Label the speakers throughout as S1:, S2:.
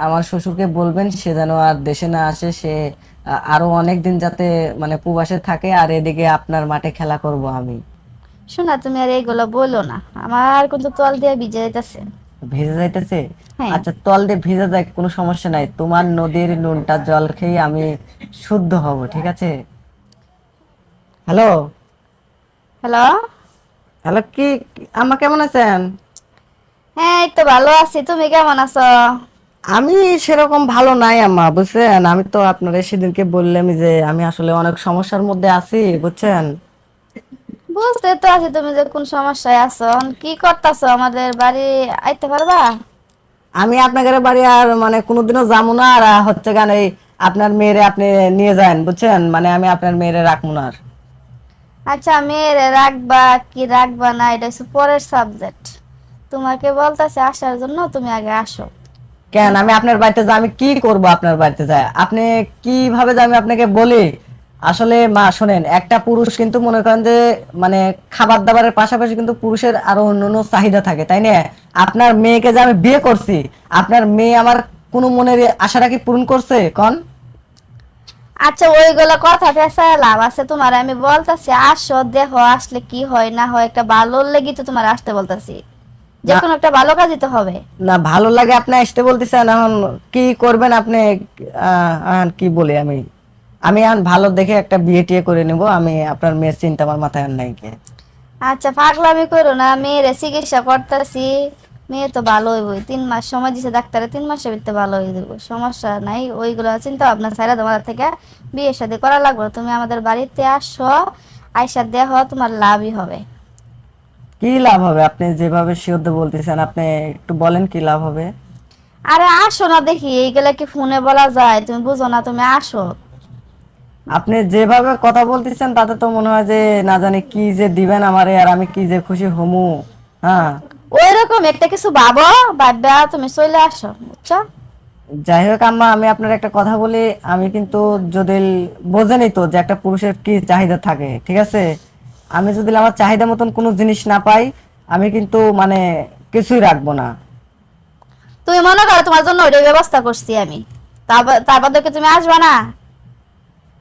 S1: আমার শ্বশুরকে বলবেন সে যেন আর দেশে না আসে, সে আরো অনেক দিন যাতে মানে প্রবাসে থাকে, আর এদিকে আপনার মাঠে খেলা করব আমি।
S2: শোনা, তুমি আর এইগুলো বলো না, আমার কিন্তু তল দিয়ে ভিজে যাইতেছে।
S1: ভিজে যাইতেছে?
S2: হ্যাঁ।
S1: আচ্ছা, তল দিয়ে ভিজে যায়, কোনো সমস্যা নাই, তোমার নদীর নুনটা জল খেয়ে আমি শুদ্ধ হব, ঠিক আছে? হ্যালো।
S2: হ্যালো।
S1: হ্যালো, কি আম্মা কেমন আছেন?
S2: হ্যাঁ, এই তো ভালো আছি, তুমি কেমন আছো?
S1: আমি সেরকম ভালো নাই আম্মা, বুঝছেন? আমি তো আপনার সেদিনকে বললাম যে আমি আসলে অনেক সমস্যার মধ্যে আছি, বুঝছেন?
S2: বুঝতে তো আছি তুমি যে কোন সমস্যায় আছো। এখন কি করতেছো, আমাদের বাড়ি আইতে পারবা?
S1: আমি আপনাদের বাড়ি আর মানে কোনোদিনও যাবো না, আর হচ্ছে গান এই আপনার মেয়েরে আপনি নিয়ে যান, বুঝছেন? মানে আমি আপনার মেয়েরে রাখবো না আর।
S2: আচ্ছা, মেয়েরে রাখবা কি রাখবা না এটা হচ্ছে পরের সাবজেক্ট। তোমাকে বলতেছে আসার জন্য, তুমি আগে আসো।
S1: কেন আমি আপনার বাড়িতে যাই? আমি কি করব আপনার বাড়িতে যাই? আপনি কিভাবে যে আমি আপনাকে বলি? আসলে মা শোনেন, একটা পুরুষ কিন্তু মনে করেন যে মানে খাবার দাবারের পাশাপাশি কিন্তু পুরুষের আরো অন্যান্য চাহিদা থাকে, তাই না? আপনার মেয়েকে যে আমি বিয়ে করছি, আপনার মেয়ে আমার কোনো মনের আশাটা কি পূরণ করছে কোন?
S2: আচ্ছা, ওইগুলো কথা পেঁচায় লাভ আছে? তোমার আমি বলতেছি আসো, দেখো আসলে কি হয় না হয়, একটা ভালো লেগে তো তোমার আসতে বলতেছি। যে
S1: না,
S2: কোনো একটা ভালো কাজই তো হবে।
S1: না ভালো লাগে আপনি আসতে বলতেছেন, এখন কি করবেন আপনি? এখন কি বলি আমি? আমি এখন ভালো দেখে একটা বিয়ে টিয়ে করে নিব, আমি আপনার মেয়ের চিন্তা আমার মাথায় আর নাই কে।
S2: আচ্ছা, পাগলামি করো না, মেয়ের চিকিৎসা করতেছি। মেয়ে তো ভালো হইবই, 3 মাস সময় দিছে ডাক্তারে, 3 মাসের ভিতরে ভালো হয়ে যাবো, সমস্যা নাই। ওইগুলো চিন্তা ভাবনা ছাড়া তোমার থেকে বিয়ে শাদী করা লাগবে না। তুমি আমাদের বাড়িতে আসো, আইসা দেখো, তোমার লাভই হবে।
S1: কি লাভ হবে? আপনি যেভাবে শিওর বলতেছেন, আপনি একটু বলেন কি লাভ হবে?
S2: আরে আসো না দেখি, এইগুলা কি ফোনে বলা যায়? তুমি বুঝো না, তুমি আসো।
S1: আপনি যেভাবে কথা বলতেছেন তাতে তো মনে হয় যে না জানি কি যে দিবেন আমারে, আর আমি কি যে খুশি হমু। হ্যাঁ।
S2: ওই রকম একটা কিছু ভাবো, ভাববা তুমি চলে আসো, বুঝছো?
S1: যাই হোক আম্মা, আমি আপনার একটা কথা বলি। আমি কিন্তু যদি বোঝেনি তো যে একটা পুরুষের কি চাহিদা থাকে, ঠিক আছে? আমি যদি আমার চাহিদা মতন কোনো জিনিস না পাই, আমি কিন্তু মানে কিছুই রাখবো না।
S2: তুমি মনে করো তোমার জন্য ওইটার ব্যবস্থা করছি আমি, তারপর দেখে তুমি আসবা না?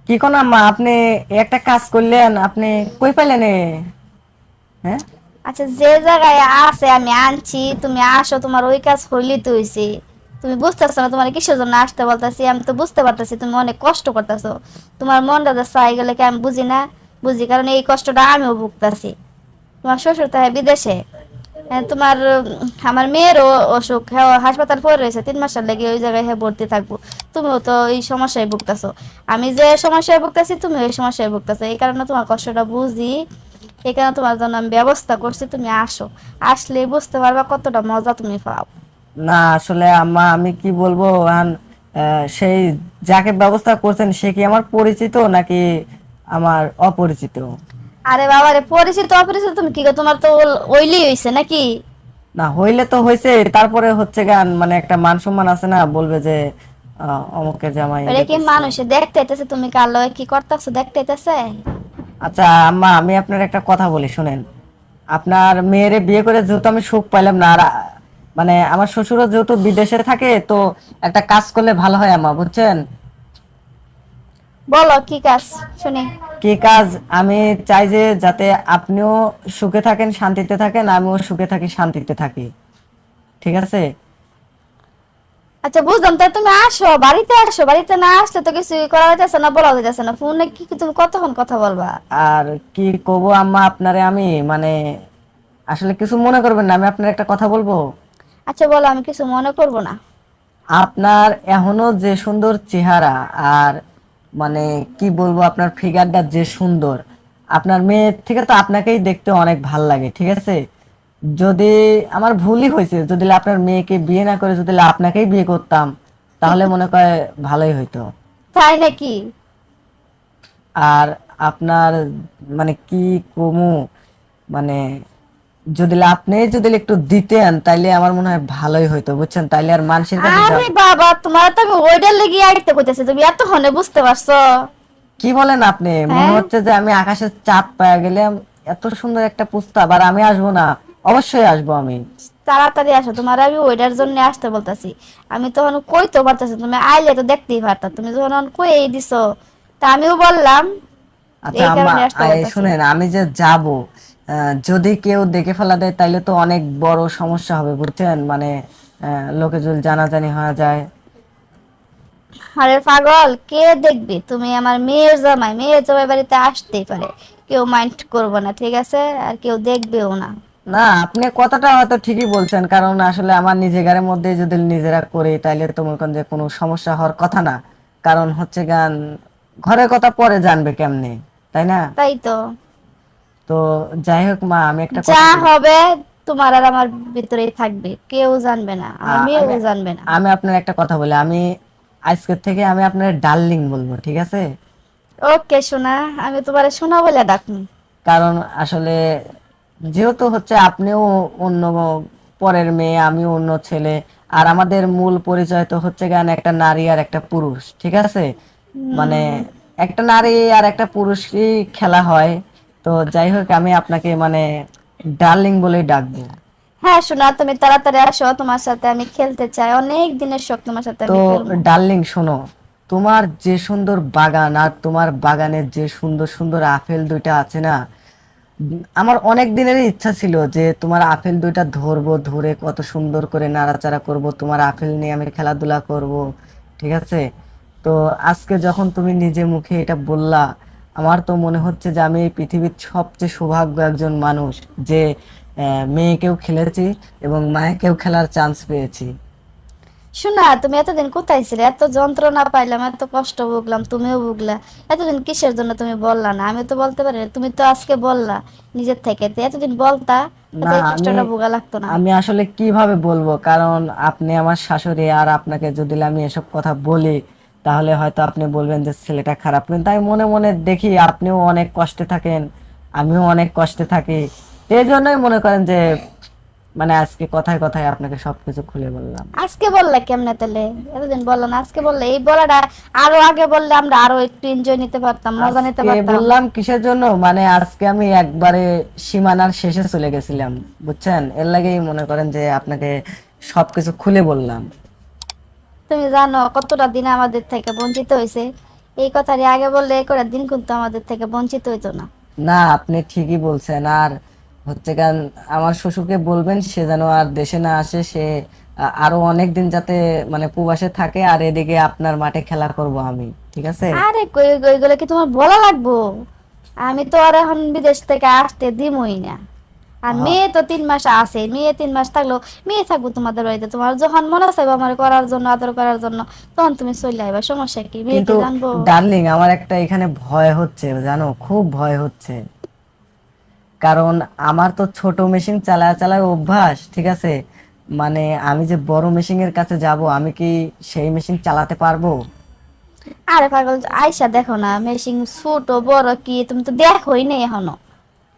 S1: কি কোন আম্মা, আপনি একটা কাজ করলেন, আপনি কই পাইলেন হ্যাঁ?
S2: আচ্ছা, যে জায়গায় আছে আমি আনছি, তুমি আসো, তোমার ওই কাজ হইলি তো হইছে। তুমি বুঝতেছো না তোমার কিসের জন্য আসতে বলতেছি? আমি তো বুঝতে পারতেছি তুমি অনেক কষ্ট করতেছো। তোমার মনটা যে চাই গেলে কি আমি বুঝি না? বুঝি, কারণ এই কষ্টটা আমিও ভুগতেছি। তোমার শ্বশুর তো বিদেশে। তোমার আমার মেয়েরও অসুখ, হ্যাঁ, ও হাসপাতাল পড়ে রয়েছে, 3 মাসের লেগে ওই জায়গায় হ্যাঁ ভর্তি থাকবো। তুমিও তো এই সমস্যায় ভুগতেছো। আমি যে সমস্যায় ভুগতেছি তুমি ওই সমস্যায় ভুগতেছো, এই কারণে তোমার কষ্টটা বুঝি। এই কারণে তোমার জন্য আমি ব্যবস্থা করছি, তুমি আসো। আসলে বুঝতে পারবা কতটা মজা তুমি পাও।
S1: না আসলে আম্মা, আমি কি বলবো সেই যাকে ব্যবস্থা করছেন সে কি আমার পরিচিত নাকি আমার অপরিচিত?
S2: আরে বাবা রে, পরিচিত অপরিচিত তুমি কি গো, তোমার তো ওইলি হইছে নাকি?
S1: না হইলে তো হয়েছে, তারপরে হচ্ছে গান মানে একটা মান সম্মান আছে না, বলবে যে অমুকের জামাই
S2: ওটা
S1: এটা
S2: কি
S1: করছে।
S2: মানুষে দেখতে আইতেছে তুমি কার লগে কি করতেছো দেখতে আইতেছে?
S1: আচ্ছা আম্মা, আমি আপনার একটা কথা বলি শুনেন। আপনার মেয়েরে বিয়ে করে যেহেতু আমি সুখ পাইলাম না, আর মানে আমার শ্বশুরও যেহেতু বিদেশে থাকে, তো একটা কাজ করলে ভালো হয় আম্মা, বুঝছেন?
S2: বলো কি কাজ, শুনি।
S1: কি কাজ? আমি চাই যে যাতে আপনিও সুখে থাকেন, শান্তিতে থাকেন, আমিও সুখে থাকি, শান্তিতে থাকি, ঠিক আছে?
S2: আচ্ছা, বুঝলাম, তাই তুমি আসো, বাড়িতে আসো। বাড়িতে না আসলে তো কিছু করা যাইতেছে না, বলা যাইতেছে না। ফোনে কি কি তুমি কতক্ষণ কথা বলবা?
S1: আর কি কব আম্মা আপনারে আমি, মানে আসলে কিছু মনে করবেন না, আমি আপনার একটা কথা বলবো।
S2: আচ্ছা বলো, আমি কিছু মনে করব না।
S1: আপনার এখনো যে সুন্দর চেহারা, আর মানে কি বলবো, আপনার ফিগারটা যে সুন্দর, আপনার মেয়ের থেকে তো আপনাকেই দেখতে অনেক ভাল লাগে, ঠিক আছে? যদি আমার ভুলই হয়েছে, যদি আপনার মেয়েকে বিয়ে না করে যদি আপনাকেই বিয়ে করতাম, তাহলে মনে করে ভালোই হইতো।
S2: তাই নাকি?
S1: আর আপনার মানে কি কমু, মানে যদি আপনি যদি একটু দিতেন তাইলে আমার মনে হয় ভালোই হইতো, বুঝছেন? তাইলে আর মানুষের কাছে
S2: আরে
S1: যাব।
S2: বাবা, তোমার তো আমি ওইটার লেগে আইতে কইতেছি, তুমি এতক্ষণে বুঝতে পারছো?
S1: কি বলেন আপনি? মনে
S2: হ্যাঁ।
S1: হচ্ছে যে আমি আকাশের চাঁদ পায়া গেলাম। এত সুন্দর একটা প্রস্তাব, আর আমি আসবো না? অবশ্যই আসবো আমি।
S2: তাড়াতাড়ি আসো, তোমার আমি ওইটার জন্য আসতে বলতাছি। আমি তখন কইতে পারতাছি, তুমি আইলে তো দেখতেই পারতা, তুমি যখন কই দিছো, তা আমিও বললাম,
S1: আচ্ছা
S2: এই
S1: আম্মা,
S2: কারণে আসতে বলতাছি।
S1: শুনেন, আমি যে যাব, যদি কেউ দেখে ফেলা দেয় তাইলে তো অনেক বড় সমস্যা হবে, বুঝছেন? মানে লোকে যদি জানাজানি হয়ে যায়।
S2: আরে পাগল, কে দেখবে? তুমি আমার মেয়ের জামাই, মেয়ের জামাই বাড়িতে আসতেই পারে, কেউ মাইন্ড করবে না, ঠিক আছে? আর কেউ দেখবেও না।
S1: না, আপনি কথাটা হয়তো ঠিকই বলছেন, কারণ আসলে আমার নিজের ঘরের মধ্যে যদি নিজেরা করি তাইলে তো মনে করেন যে কোনো সমস্যা হওয়ার কথা না। কারণ হচ্ছে গান, ঘরের কথা পরে জানবে কেমনে, তাই না?
S2: তাই তো,
S1: তো যাই হোক মা, আমি একটা
S2: যা
S1: কথা বলি।
S2: হবে তোমার আর আমার ভিতরেই থাকবে, কেউ জানবে না, আমার
S1: আমি
S2: মেয়েও জানবে না।
S1: আমি আপনার একটা কথা বলি, আমি আজকের থেকে আমি আপনার ডার্লিং বলবো, ঠিক আছে?
S2: ওকে সোনা, আমি তোমার সোনা বলে ডাকবো।
S1: কারণ আসলে যেহেতু হচ্ছে আপনিও অন্য পরের মেয়ে, আমিও অন্য ছেলে, আর আমাদের মূল পরিচয় তো হচ্ছে গান একটা নারী আর একটা পুরুষ, ঠিক আছে? মানে একটা নারী আর একটা পুরুষই খেলা হয়। তো যাই হোক, আমি আপনাকে মানে ডার্লিং বলেই ডাকবো।
S2: হ্যাঁ সোনা, তুমি তাড়াতাড়ি আসো, তোমার সাথে আমি খেলতে চাই, অনেক দিনের শখ তোমার সাথে
S1: তো
S2: আমি খেলবো।
S1: ডার্লিং শোনো, তোমার যে সুন্দর বাগান আর তোমার বাগানের যে সুন্দর সুন্দর আপেল দুইটা আছে না, আমার অনেক দিনেরই ইচ্ছা ছিল যে তোমার আপেল দুইটা ধরবো, ধরে কত সুন্দর করে নাড়াচাড়া করব, তোমার আপেল নিয়ে আমি খেলাধুলা করব, ঠিক আছে? তো আজকে যখন তুমি নিজে মুখে এটা বললা, আমার তো মনে হচ্ছে যে আমি এই পৃথিবীর সবচেয়ে সৌভাগ্য একজন মানুষ, যে মেয়েকেও খেলেছি এবং মায়েকেও খেলার চান্স পেয়েছি।
S2: শোনা, তুমি এতদিন কোথায় ছিলে? এত যন্ত্রণা পাইলাম, এত কষ্ট ভুগলাম, তুমিও ভুগলা। এতদিন কিসের জন্য তুমি বললা না? আমি তো বলতে পারি না, তুমি তো আজকে বললা নিজের থেকে, তো এতদিন বলতা,
S1: না,
S2: তাতে এই
S1: আমি
S2: কষ্টটা ভোগা লাগতো না।
S1: আমি আসলে কিভাবে বলবো, কারণ আপনি আমার শাশুড়ি, আর আপনাকে যদি আমি এসব কথা বলি তাহলে হয়তো আপনি বলবেন যে ছেলেটা খারাপ, কিন্তু আমি মনে মনে দেখি আপনিও অনেক কষ্টে থাকেন, আমিও অনেক কষ্টে থাকি। এই জন্যই মনে করেন যে মানে আজকে কথায় কথায় আপনাকে সবকিছু খুলে বললাম।
S2: আজকে বললা কেমনে তাহলে? এতদিন বললা না, আজকে বললে। এই বলাটা আরো আগে বললে আমরা আরো একটু এনজয় নিতে পারতাম, মজা নিতে
S1: আজকে
S2: পারতাম।
S1: বললাম কিসের জন্য, মানে আজকে আমি একবারে সীমানার শেষে চলে গেছিলাম, বুঝছেন? এর লাগেই মনে করেন যে আপনাকে সবকিছু খুলে বললাম।
S2: তুমি জানো কতটা দিন আমাদের থেকে বঞ্চিত হয়েছে? এই কথাটি আগে বললে এই করে দিন কিন্তু আমাদের থেকে বঞ্চিত হইতো না।
S1: না, আপনি ঠিকই বলছেন। আর হচ্ছে কারণ আমার শ্বশুরকে বলবেন সে যেন আর দেশে না আসে, সে আরো অনেক দিন যাতে মানে প্রবাসে থাকে, আর এদিকে আপনার মাঠে খেলা করব আমি, ঠিক আছে?
S2: আরে কই কই গুলো কি তোমার বলা লাগবো? আমি তো আর এখন বিদেশ থেকে আসতে দিমই না। আর
S1: হ-
S2: মেয়ে তো 3 মাস আছে, মেয়ে 3 মাস থাকলো, মেয়ে থাকবো তোমাদের বাড়িতে, তোমার যখন মনে চাইবো আমার করার জন্য, আদর করার জন্য, তখন তুমি চলে আইবা, সমস্যা কি? মেয়ে
S1: কিন্তু
S2: কি জানবো?
S1: ডার্লিং, আমার একটা এখানে ভয় হচ্ছে, জানো, খুব ভয় হচ্ছে। কারণ আমার তো ছোট মেশিন চালায় চালায় অভ্যাস, ঠিক আছে? মানে আমি যে বড় মেশিনের কাছে যাব, আমি কি সেই মেশিন চালাতে পারবো?
S2: আরে পাগল, আয়সা দেখো না, মেশিন ছোট বড় কি তুমি তো দেখোই নাই এখনো,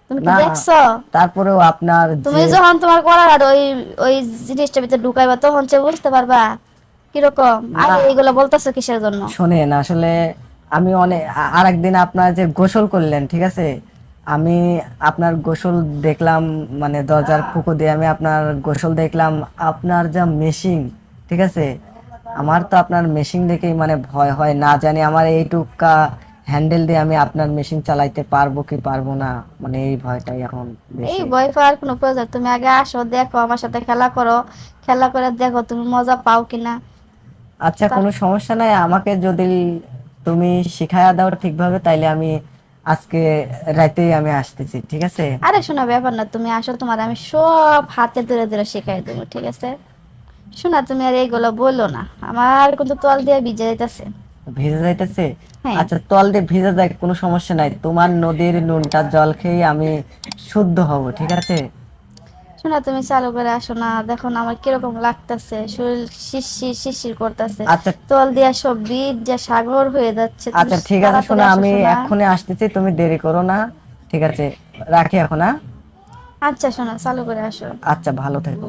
S2: তুমি কি
S1: না,
S2: দেখছো?
S1: তারপরেও আপনার
S2: তুমি
S1: যে,
S2: যখন তোমার করার আর ওই ওই জিনিসটার ভিতরে ঢুকাইবা, তখন সে বুঝতে পারবা কিরকম।
S1: না
S2: আরে এগুলো বলতেছো কিসের জন্য?
S1: শোনেন, আসলে আমি অনেক আর একদিন আপনার যে গোসল করলেন, ঠিক আছে? আমি আপনার গোসল দেখলাম, মানে দরজার ফুঁকো দিয়ে আমি আপনার গোসল দেখলাম, আপনার যা মেশিং, ঠিক আছে? আমার তো আপনার মেশিং দেখেই মানে ভয় হয়, না জানি আমার এইটুকা হ্যান্ডেল দিয়ে আমি আপনার মেশিন চালাইতে পারবো কি পারবো না, মানে এই ভয়টাই এখন
S2: এই
S1: বেশি।
S2: ভয় পাওয়ার কোনো প্রয়োজন? তুমি আগে আসো, দেখো আমার সাথে খেলা করো, খেলা করে দেখো তুমি মজা পাও কিনা।
S1: আচ্ছা,
S2: তা
S1: কোনো সমস্যা নাই, আমাকে যদি তুমি শিখায়া দাও ঠিকভাবে তাইলে আমি আজকে রাতেই আমি আসতেছি, ঠিক আছে?
S2: আরে শোনা, ব্যাপার না, তুমি আসো, তোমার আমি সব হাতে ধরে ধরে শেখাই দেবো, ঠিক আছে? শোনা, তুমি আর এইগুলো বললো না, আমার কিন্তু তোয়াল দিয়ে ভিজে যাইতেছে।
S1: ভিজে যাইতেছে?
S2: হ্যাঁ।
S1: আচ্ছা, তল দিয়ে ভিজে যায়, কোনো সমস্যা নাই, তোমার নদীর নুনটা জল খেয়ে আমি শুদ্ধ হব, ঠিক আছে?
S2: শোনা, তুমি চালু করে আসো না, দেখো না আমার কিরকম লাগতেছে, শরীর শিরশির শিরশির করতেছে,
S1: আচ্ছা,
S2: তোয়াল দিয়া সব বীজ যা সাগর হয়ে যাচ্ছে। তুমি
S1: আচ্ছা ঠিক আছে,
S2: তাড়াতাড়ি
S1: শোনো,
S2: আসো
S1: আমি
S2: শোনা।
S1: এক্ষুনি আসতেছি, তুমি দেরি করো না, ঠিক আছে? রাখি এখন, হ্যাঁ?
S2: আচ্ছা শোনা, চালু করে আসো।
S1: আচ্ছা, ভালো থেকো।